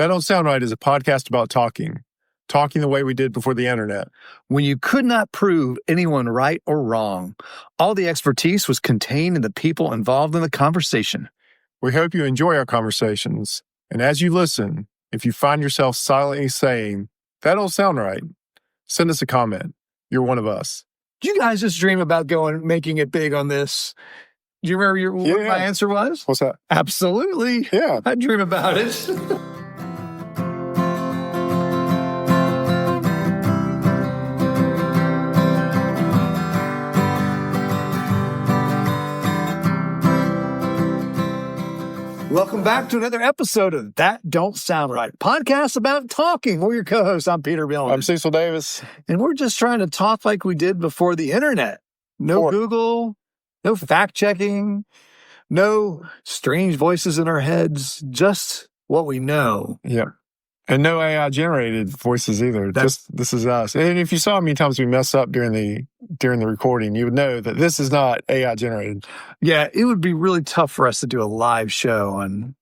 That Don't Sound Right is a podcast about talking the way we did before the internet. When you could not prove anyone right or wrong, all the expertise was contained in the people involved in the conversation. We hope you enjoy our conversations. And as you listen, if you find yourself silently saying, that don't sound right, send us a comment. You're one of us. Do you guys just dream about making it big on this? Do you remember what my answer was? What's that? Absolutely. Yeah. I dream about it. Welcome back to another episode of That Don't Sound Right, podcast about talking. We're your co-hosts. I'm Peter Billings. I'm Cecil Davis. And we're just trying to talk like we did before the internet. No Google, no fact-checking, no strange voices in our heads, just what we know. Yeah. And no AI-generated voices either. Just this is us. And if you saw how many times we mess up during the recording, you would know that this is not AI-generated. Yeah, it would be really tough for us to do a live show on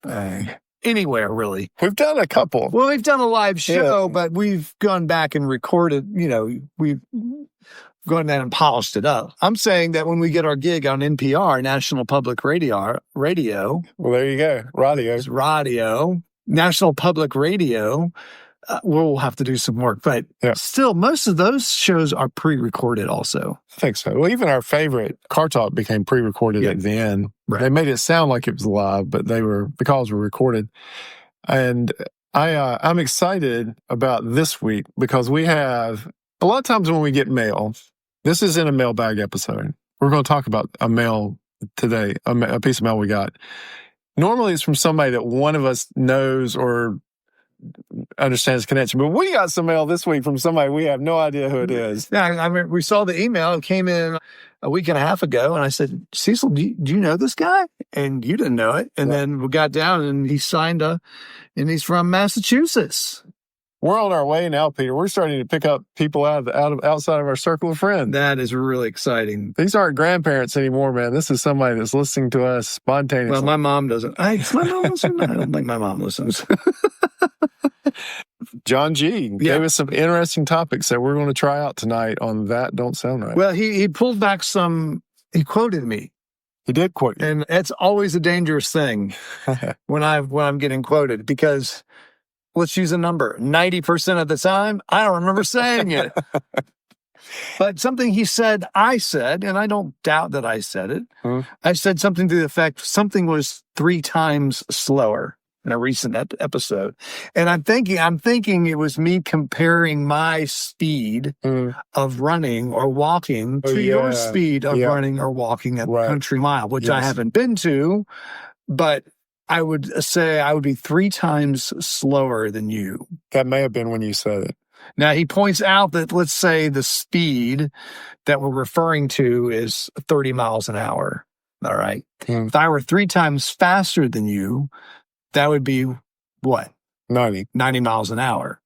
anywhere, really. We've done a couple. Well, we've done a live show, but we've gone back and recorded, we've gone down and polished it up. I'm saying that when we get our gig on NPR, National Public Radio. Well, there you go. Radio. National Public Radio, we'll have to do some work. But still, most of those shows are pre-recorded also. I think so. Well, even our favorite Car Talk became pre-recorded at the end. Right. They made it sound like it was live, but because we're recorded. And I'm excited about this week because we have, a lot of times when we get mail, this is in a mailbag episode. We're going to talk about a mail today, a piece of mail we got. Normally, it's from somebody that one of us knows or understands the connection. But we got some mail this week from somebody we have no idea who it is. Yeah, I mean, we saw the email. It came in a week and a half ago. And I said, Cecil, do you know this guy? And you didn't know it. And then we got down and he signed and he's from Massachusetts. We're on our way now, Peter. We're starting to pick up people outside of our circle of friends. That is really exciting. These aren't grandparents anymore, man. This is somebody that's listening to us spontaneously. Well, my mom doesn't. My mom listens? I don't think my mom listens. John G. gave us some interesting topics that we're going to try out tonight on That Don't Sound Right. Well, he pulled back he quoted me. He did quote you. And it's always a dangerous thing when I'm getting quoted because... Let's use a number. 90% of the time, I don't remember saying it. But something he said, I said, and I don't doubt that I said it. I said something to the effect, something was 3 times slower in a recent episode. And I'm thinking it was me comparing my speed of running or walking to your speed of running or walking at the country mile, which I haven't been to, but I would say I would be 3 times slower than you. That may have been when you said it. Now, he points out that, let's say, the speed that we're referring to is 30 miles an hour. All right. If I were 3 times faster than you, that would be what? 90 miles an hour.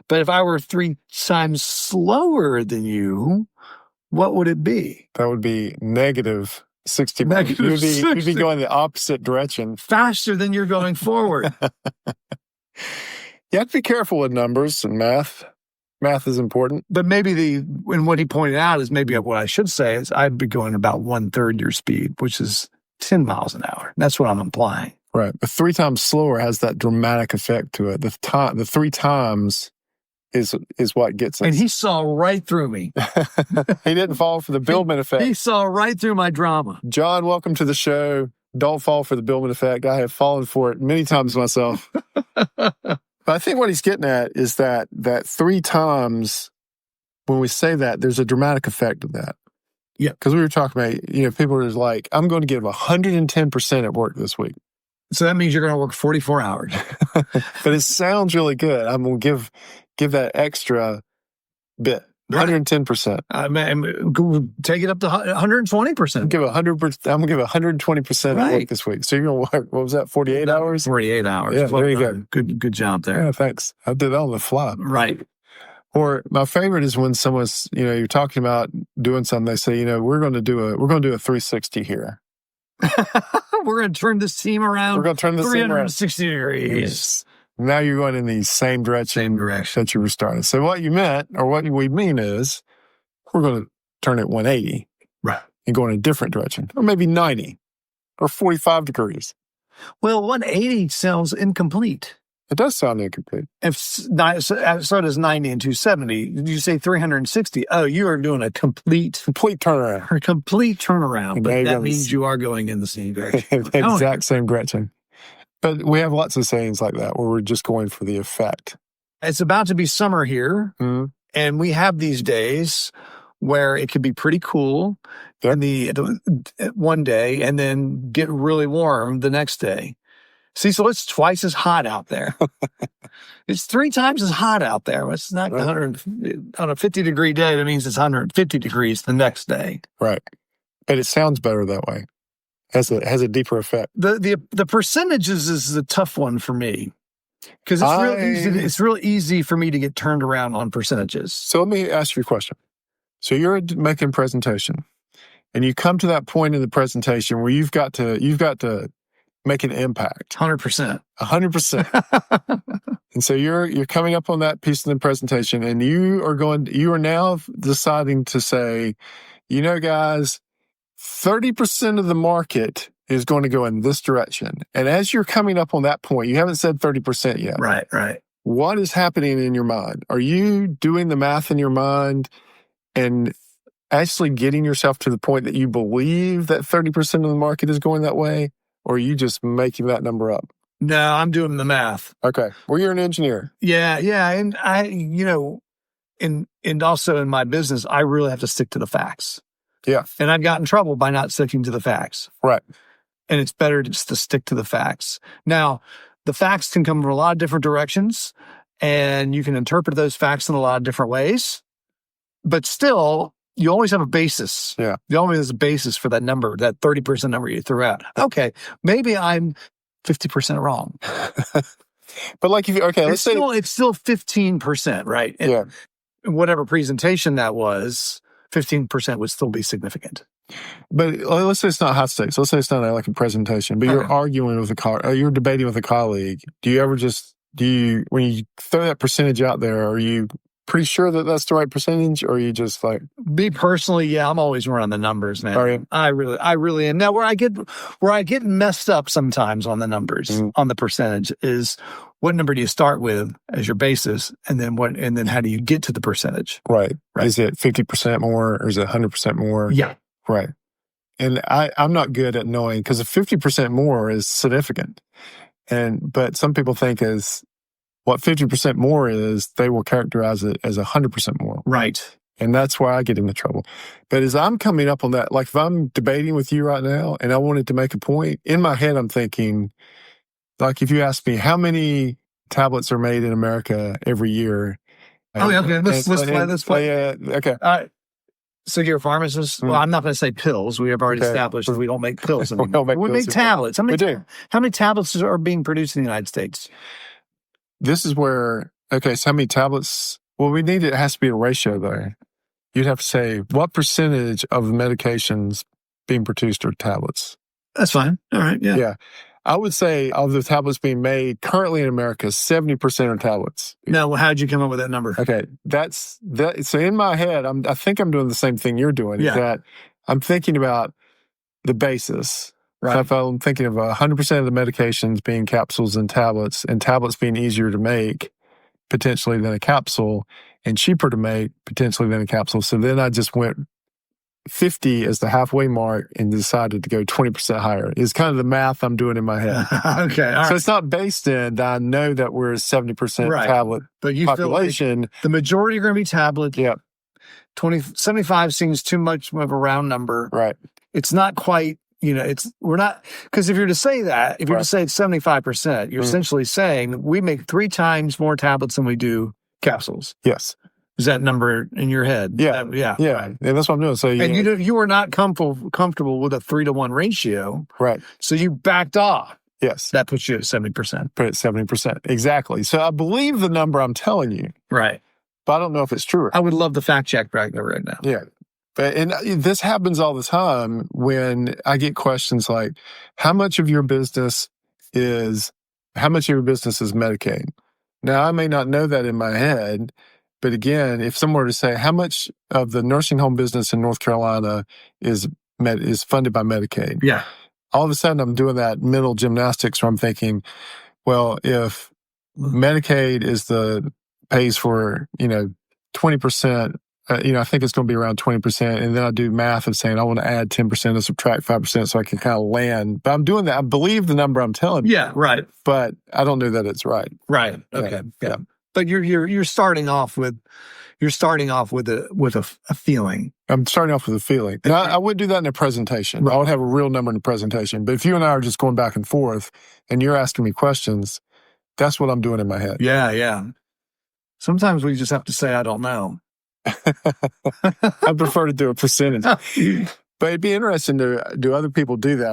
But if I were 3 times slower than you, what would it be? That would be negative 60. You'd be going the opposite direction. Faster than you're going forward. You have to be careful with numbers and math. Math is important. But maybe and what he pointed out is maybe what I should say is I'd be going about 1/3 your speed, which is 10 miles an hour. That's what I'm implying. Right. But 3 times slower has that dramatic effect to it. The 3 times is what gets us. And he saw right through me. He didn't fall for the Billman effect. He saw right through my drama. John, welcome to the show. Don't fall for the Billman effect. I have fallen for it many times myself. But I think what he's getting at is that 3 times, when we say that, there's a dramatic effect of that. Yeah. Because we were talking about, people are like, I'm going to give 110% at work this week. So that means you're going to work 44 hours. But it sounds really good. I'm going to give that extra bit, 110%. Take it up to 120%. I'm going to give 120% at work this week. So you're going to work, what was that, 48 hours? 48 hours. Yeah, there you go. Good job there. Yeah, thanks. I did that on the fly. Right. Or my favorite is when someone's, you're talking about doing something, they say, we're going to do a 360 here. We're going to turn this team around. We're going to turn this team around 360 degrees. Now you're going in the same direction that you were starting. So what you meant, or what we mean is, we're going to turn it 180. Right. And go in a different direction. Or maybe 90. Or 45 degrees. Well, 180 sounds incomplete. It does sound incomplete. So does 90 and 270. Did you say 360? Oh, you are doing a complete turnaround. A complete turnaround. But that means you are going in the same direction. The exact same direction. But we have lots of sayings like that where we're just going for the effect. It's about to be summer here. Mm-hmm. And we have these days where it could be pretty cool one day and then get really warm the next day. Cecil, it's twice as hot out there. It's 3 times as hot out there. It's not 100 on a 50-degree day. That means it's 150 degrees the next day. Right. But it sounds better that way. Has a deeper effect. The percentages is the tough one for me because it's real easy. It's real easy for me to get turned around on percentages. So let me ask you a question. So you're making a presentation, and you come to that point in the presentation where you've got to make an impact. 100%. 100%. And so you're coming up on that piece of the presentation, and you are now deciding to say, guys, 30% of the market is going to go in this direction. And as you're coming up on that point, you haven't said 30% yet. Right. What is happening in your mind? Are you doing the math in your mind and actually getting yourself to the point that you believe that 30% of the market is going that way? Or are you just making that number up? No, I'm doing the math. Okay. Well, you're an engineer. Yeah. And and also in my business, I really have to stick to the facts. Yeah. And I've gotten in trouble by not sticking to the facts. Right. And it's better just to stick to the facts. Now, the facts can come from a lot of different directions, and you can interpret those facts in a lot of different ways. But still, you always have a basis. Yeah. You always have a basis for that number, that 30% number you threw out. Okay, maybe I'm 50% wrong. But let's say it's still 15%, right? And yeah. Whatever presentation that was, 15% would still be significant. But let's say it's not hot stakes. Let's say it's not like a presentation, but you're arguing with you're debating with a colleague. Do you ever when you throw that percentage out there, are you pretty sure that that's the right percentage, or are you just like... Me personally, yeah, I'm always running the numbers, man. Are you? I really am. Now, where I get messed up sometimes on the numbers, on the percentage, is what number do you start with as your basis, and then how do you get to the percentage? Right. Is it 50% more, or is it 100% more? Yeah. Right. And I'm not good at knowing, because 50% more is significant. But some people think what 50% more is, they will characterize it as 100% more. Right. And that's why I get into trouble. But as I'm coming up on that, like if I'm debating with you right now and I wanted to make a point, in my head I'm thinking, like if you ask me how many tablets are made in America every year. Okay. Let's play. Yeah, okay. All right. So you're a pharmacist? Well, I'm not going to say pills. We have already established that we don't make pills anymore. We make tablets. How many tablets are being produced in the United States? This is where, so how many tablets? Well, it has to be a ratio though. You'd have to say, what percentage of the medications being produced are tablets? That's fine. All right. Yeah. Yeah. I would say of the tablets being made currently in America, 70% are tablets. Now, how'd you come up with that number? Okay. That's that. So in my head, I think I'm doing the same thing you're doing. Yeah. Is that I'm thinking about the basis. Right. So if I'm thinking of 100% of the medications being capsules and tablets being easier to make potentially than a capsule, and cheaper to make potentially than a capsule. So then I just went 50 as the halfway mark and decided to go 20% higher. Is kind of the math I'm doing in my head. Okay. All right. So it's not based in, I know that we're a 70% tablet but you population. Feel like the majority are going to be tablet. Yeah. 75 seems too much of a round number. Right. It's not quite, we're not, because if you're to say that, if you're to say it's 75%, you're essentially saying we make 3 times more tablets than we do capsules. Yes. Is that number in your head? Yeah. Yeah. And that's what I'm doing. So you were not comfortable with a 3-to-1 ratio. Right. So you backed off. Yes. That puts you at 70%. Put it 70%. Exactly. So I believe the number I'm telling you. Right. But I don't know if it's true. I would love the fact check right now. Yeah. And this happens all the time when I get questions like, how much of your business is how much of your business is Medicaid? Now, I may not know that in my head, but again, if someone were to say, how much of the nursing home business in North Carolina is funded by Medicaid? Yeah. All of a sudden, I'm doing that mental gymnastics where I'm thinking, well, if Medicaid pays for, 20%, I think it's going to be around 20%. And then I do math of saying I want to add 10% and subtract 5% so I can kind of land. But I'm doing that. I believe the number I'm telling you. Yeah, right. But I don't know that it's right. Right. Okay. Yeah. But you're starting off with a feeling. I'm starting off with a feeling. Now, I would do that in a presentation. Right. I would have a real number in the presentation. But if you and I are just going back and forth and you're asking me questions, that's what I'm doing in my head. Yeah, yeah. Sometimes we just have to say, I don't know. I prefer to do a percentage. But it'd be interesting do other people do that?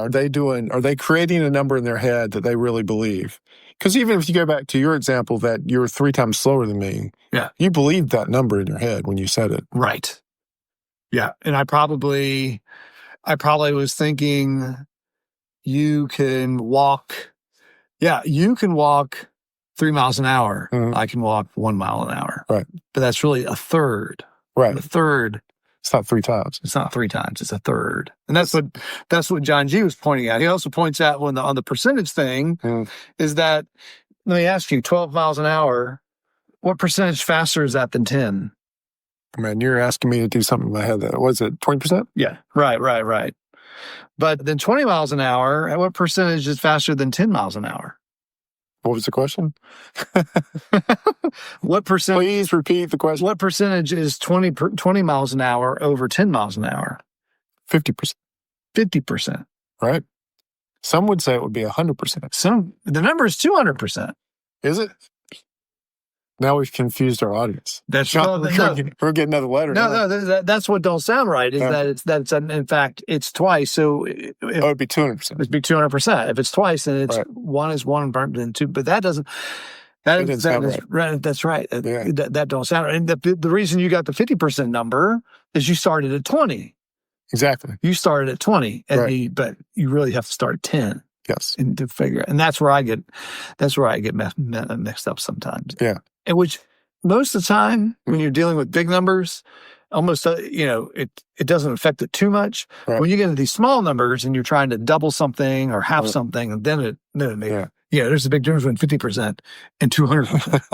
Are they creating a number in their head that they really believe? Because even if you go back to your example that you're 3 times slower than me, you believed that number in your head when you said it. Right. Yeah. And I probably was thinking you can walk 3 miles an hour. Mm-hmm. I can walk 1 mile an hour. Right. But that's really a third. Right. A third. It's not 3 times. It's not 3 times. It's a third. And that's what John G was pointing out. He also points out on the percentage thing is that, let me ask you, 12 miles an hour, what percentage faster is that than 10? Man, you're asking me to do something in my head. Was it 20%? Yeah. Right. But then 20 miles an hour, what percentage is faster than 10 miles an hour? What was the question? What percentage? Please repeat the question. What percentage is 20 miles an hour over 10 miles an hour? 50%. 50%. Right. Some would say it would be 100%. The number is 200%. Is it? Now we've confused our audience. That's we're getting another letter. No, that's what don't sound right. Is that in fact it's twice. So it'd be 200%. It'd be 200%. If it's twice, then it's one is one then two. But that doesn't. That's right. That's right. That don't sound right. And the reason you got the 50% number is you started at 20. Exactly. You started at 20, but you really have to start at 10. Yes. And to figure it. And that's where I get mixed up sometimes. Yeah. And which most of the time when you're dealing with big numbers, almost, it doesn't affect it too much. Right. When you get into these small numbers and you're trying to double something or half something, and then it makes, there's a big difference between 50% and 200%.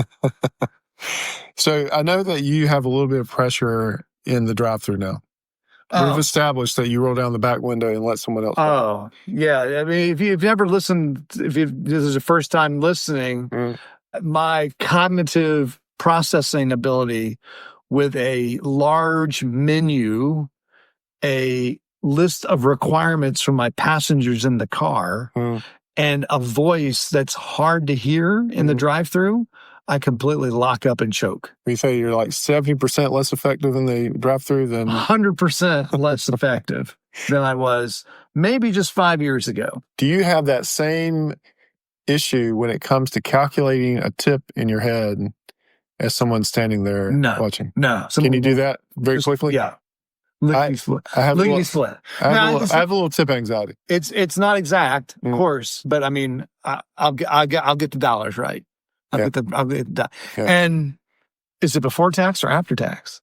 So I know that you have a little bit of pressure in the drive-thru now. We've established that you roll down the back window and let someone else go. Oh, yeah. I mean, if you've never listened, this is your first time listening, my cognitive processing ability with a large menu, a list of requirements from my passengers in the car, and a voice that's hard to hear in the drive-thru, I completely lock up and choke. You say you're like 70% less effective in the drive-thru than 100% less effective than I was maybe just 5 years ago. Do you have that same issue when it comes to calculating a tip in your head as someone standing there watching? No. Can you do that very quickly? Yeah. I have a little tip anxiety. It's not exact, of course, but I mean, I'll get the dollars right. I'll get the And is it before tax or after tax?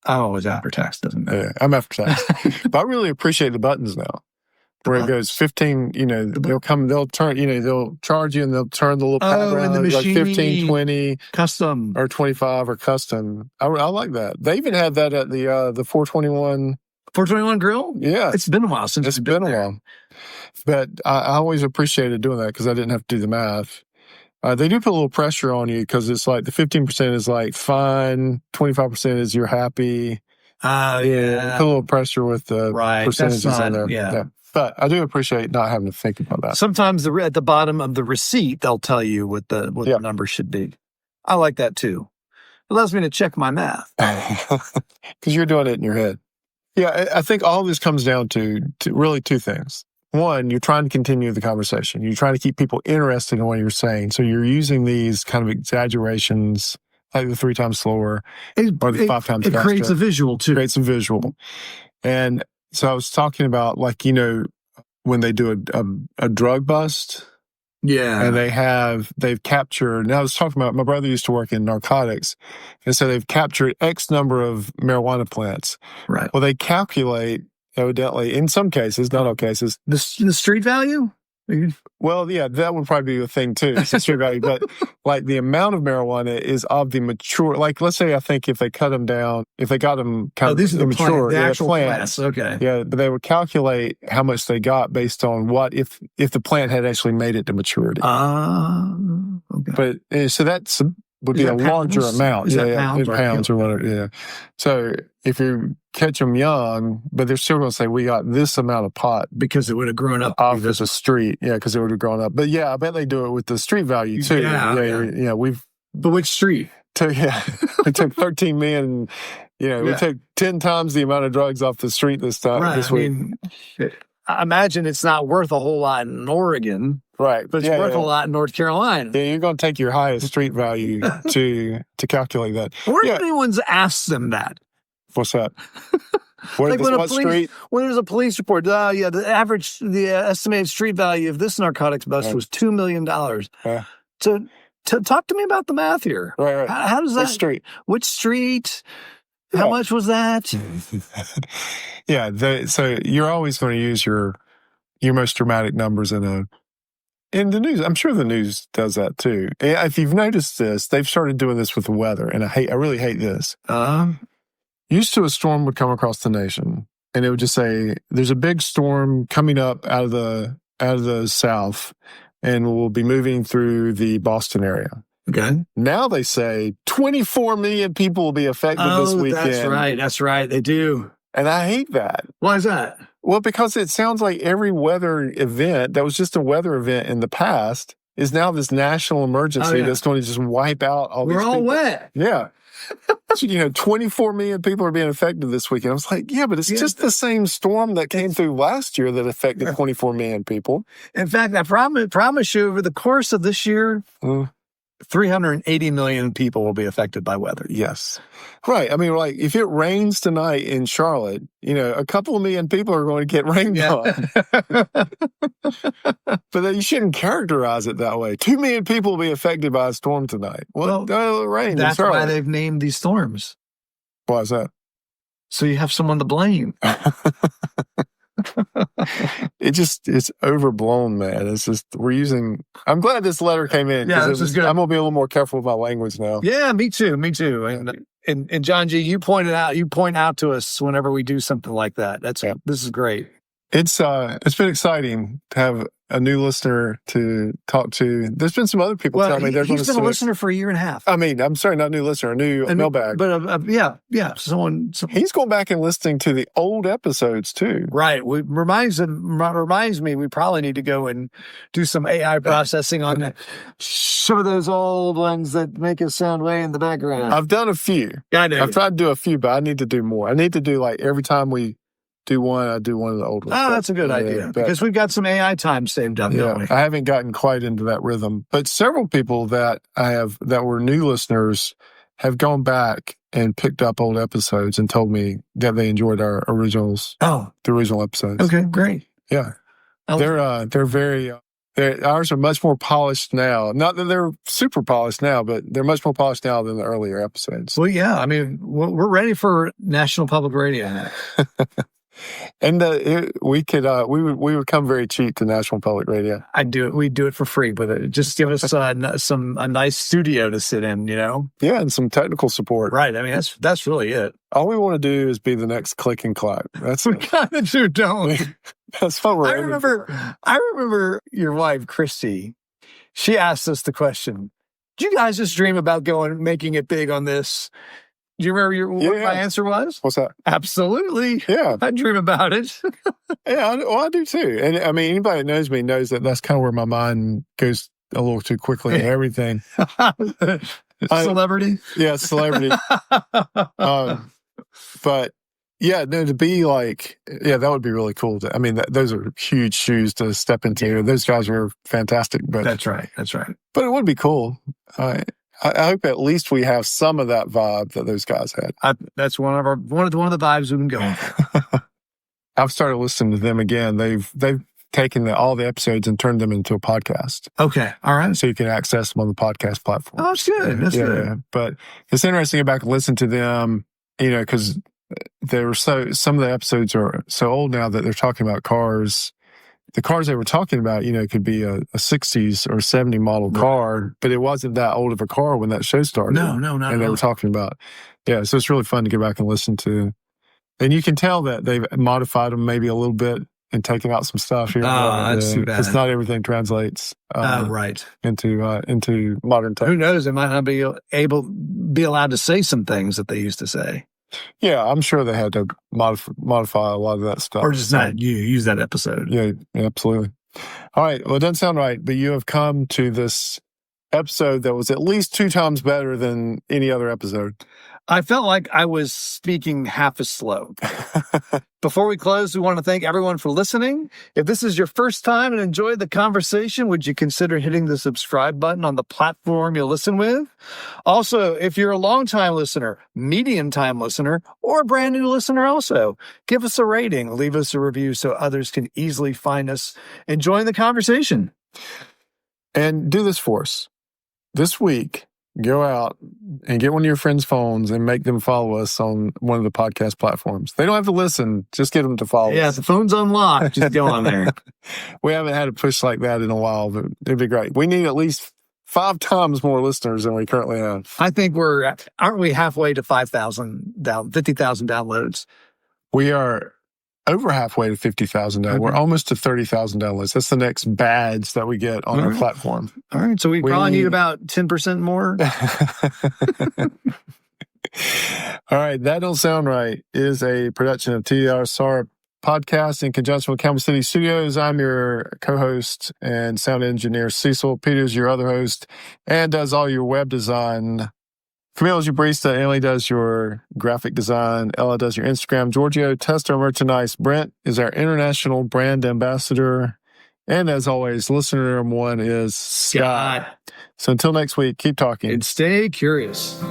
I'm always after tax, doesn't matter. Yeah, I'm after tax. But I really appreciate the buttons now. Where it goes 15, they'll turn, they'll charge you and they'll turn the little pad around, the machine, like 15, 20. Custom. Or 25 or custom. I like that. They even had that at the 421. 421 grill? Yeah. It's been a while since it's been a while. But I always appreciated doing that because I didn't have to do the math. They do put a little pressure on you because it's like the 15% is like fine, 25% is you're happy. Put a little pressure with the percentages on there. Yeah. But I do appreciate not having to think about that. Sometimes at the bottom of the receipt, they'll tell you what the number should be. I like that too. It allows me to check my math. Because you're doing it in your head. Yeah, I think all this comes down to really 2 things. One, you're trying to continue the conversation. You're trying to keep people interested in what you're saying. So you're using these kind of exaggerations, like the 3 times slower or the 5 times faster. It creates a visual too. Creates a visual. And so I was talking about when they do a drug bust, Yeah. And they've captured, and I was talking about, my brother used to work in narcotics, and so they've captured X number of marijuana plants. Right. Well, they calculate, evidently, in some cases, not all cases. The street value? Well, yeah, that would probably be a thing too. It's a street value, but like the amount of marijuana is of the mature. Like, let's say, I think if they cut them down, if they got them kind of these are the mature, the actual plants. Okay. Yeah, but they would calculate how much they got based on what if the plant had actually made it to maturity. Okay. But so that's would be a larger amount. Is yeah, that pounds, in pounds or whatever. Yeah. So if you catch them young, but they're still going to say we got this amount of pot because it would have grown up off the street. Yeah, because it would have grown up. But yeah, I bet they do it with the street value too. Yeah. But which street? We took 13 men. We took 10 times the amount of drugs off the street this week. I imagine it's not worth a whole lot in Oregon. Right. But it's worth a lot in North Carolina. Yeah, you're going to take your highest street value to calculate that. Where if anyone's asked them that? What's that? What street? When there's a police report, the estimated street value of this narcotics bust was $2 million. To talk to me about the math here. Right. How does that? Which street? How much was that? Yeah. So you're always going to use your most dramatic numbers in the news. I'm sure the news does that too. If you've noticed this, they've started doing this with the weather, and I really hate this. Used to, a storm would come across the nation, and it would just say, "There's a big storm coming up out of the south, and will be moving through the Boston area." Okay. Now they say 24 million people will be affected this weekend. That's right. They do. And I hate that. Why is that? Well, because it sounds like every weather event that was just a weather event in the past is now this national emergency that's going to just wipe out all these people. We're all wet. Yeah. So, 24 million people are being affected this weekend. I was like, yeah, but it's just the same storm that came through last year that affected 24 million people. In fact, I promise you, over the course of this year, 380 million people will be affected by weather. Yes. Right. I mean, like, if it rains tonight in Charlotte, a couple of million people are going to get rained on. But then you shouldn't characterize it that way. 2 million people will be affected by a storm tonight. Well, it rained. That's why they've named these storms. Why is that? So you have someone to blame. It's overblown, man. It's just, I'm glad this letter came in. Yeah, this is good. I'm going to be a little more careful with my language now. Yeah, me too. And John G, you point out to us whenever we do something like that. This is great. It's been exciting to have a new listener to talk to. There's been some other people tell me they're going to. He's been a listener for a year and a half. I mean, I'm sorry, not a new listener, a new mailbag. But someone. He's going back and listening to the old episodes too. Right. Reminds me we probably need to go and do some AI processing on some of those old ones that make us sound way in the background. I've done a few. Yeah, I know. I've tried to do a few, but I need to do more. I need to do every time we do one, I do one of the old ones. Oh, that's a good idea. Because we've got some AI time saved up, don't we? I haven't gotten quite into that rhythm. But several people that were new listeners have gone back and picked up old episodes and told me that they enjoyed our originals. Oh. The original episodes. Okay, great. Yeah. They're very ours are much more polished now. Not that they're super polished now, but they're much more polished now than the earlier episodes. Well, yeah. I mean, we're ready for National Public Radio now. And we would come very cheap to National Public Radio. We'd do it for free, but just give us a nice studio to sit in, Yeah, and some technical support. Right. I mean, that's really it. All we want to do is be the next Click and Clap. That's we kind of do, don't we? That's what we're. I remember your wife, Christy. She asked us the question: "Do you guys just dream about making it big on this?" Do you remember what my answer was? What's that? Absolutely. Yeah. I dream about it. Yeah, I do too. And I mean, anybody that knows me knows that that's kind of where my mind goes a little too quickly and everything. Celebrity? Yeah, celebrity. But yeah, no, to be that would be really cool. Those are huge shoes to step into. Yeah. Those guys are fantastic. But That's right. But it would be cool. I hope at least we have some of that vibe that those guys had. That's one of the vibes we've been going for. I've started listening to them again. They've taken all the episodes and turned them into a podcast. Okay. All right. So you can access them on the podcast platform. Oh, that's good. That's good. Yeah. But it's interesting to go back and listen to them, because some of the episodes are so old now that they're talking about cars. The cars they were talking about, could be a 60s or 70 model car, but it wasn't that old of a car when that show started. No, not And they were talking about, so it's really fun to go back and listen to. And you can tell that they've modified them maybe a little bit and taken out some stuff here. That's too bad. Because not everything translates into modern tech. Who knows? They might not be allowed to say some things that they used to say. Yeah, I'm sure they had to modify a lot of that stuff. Or just not use that episode. Yeah, absolutely. All right. Well, it doesn't sound right, but you have come to this episode that was at least 2 times better than any other episode. I felt like I was speaking half as slow. Before we close, we want to thank everyone for listening. If this is your first time and enjoyed the conversation, would you consider hitting the subscribe button on the platform you listen with? Also, if you're a long-time listener, medium-time listener, or a brand new listener also, give us a rating, leave us a review so others can easily find us and join the conversation. And do this for us. This week, go out and get one of your friends' phones and make them follow us on one of the podcast platforms. They don't have to listen. Just get them to follow us. Yeah, the phone's unlocked. Just go on there. We haven't had a push like that in a while, but it'd be great. We need at least 5 times more listeners than we currently have. I think aren't we halfway to 50,000 downloads? We are over halfway to 50,000 downloads. We're almost to 30,000 downloads. That's the next badge that we get on our platform. All right. So we probably need about 10% more. All right. That Don't Sound Right is a production of TRSR Podcast in conjunction with Campbell City Studios. I'm your co-host and sound engineer, Cecil. Peter's your other host and does all your web design. Camille's your barista. Emily does your graphic design. Ella does your Instagram. Giorgio tests our merchandise. Brent is our international brand ambassador. And as always, listener number 1 is Scott. So until next week, keep talking. And stay curious.